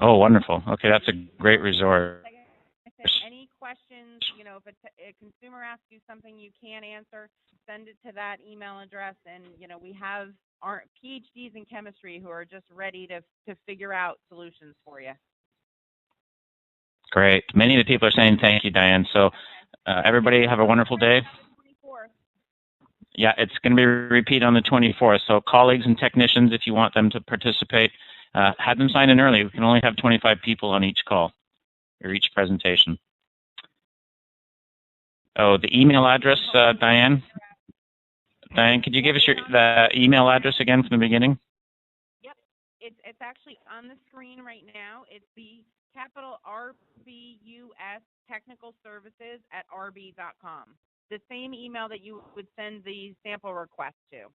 Speaker 1: Oh, wonderful. Okay, that's a great resource.
Speaker 2: Like I said, any questions, you know, if a consumer asks you something you can't answer, send it to that email address. And, you know, we have our PhDs in chemistry who are just ready to figure out solutions for you.
Speaker 1: Great. Many of the people are saying thank you, Diane. So everybody have a wonderful day. Yeah, it's going to be repeated on the 24th. So colleagues and technicians, if you want them to participate, have them sign in early. We can only have 25 people on each call or each presentation. Oh, the email address, Diane? Diane, could you give us the email address again from the beginning?
Speaker 2: Yep. It's actually on the screen right now. It's the capital RBUS Technical Services at rb.com. The same email that you would send the sample request to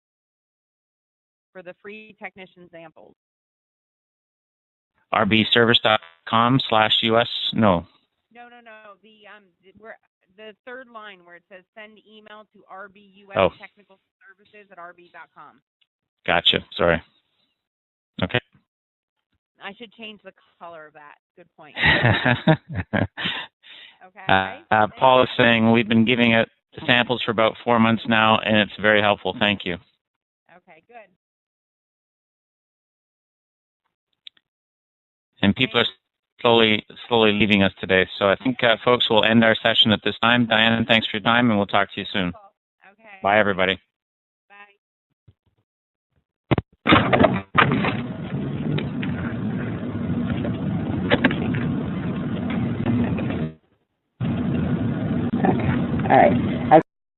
Speaker 2: for the free technician samples.
Speaker 1: rbservice.com/US? No.
Speaker 2: No. The third line where it says send email to RBUS Technical Services at rb.com.
Speaker 1: Gotcha. Sorry. Okay.
Speaker 2: I should change the color of that. Good point. Okay.
Speaker 1: Paul is saying we've been giving it samples for about 4 months now, and it's very helpful. Thank you.
Speaker 2: Okay, good.
Speaker 1: And people are slowly leaving us today. So I think folks will end our session at this time. Diane, thanks for your time, and we'll talk to you soon.
Speaker 2: Okay.
Speaker 1: Bye, everybody.
Speaker 6: All right.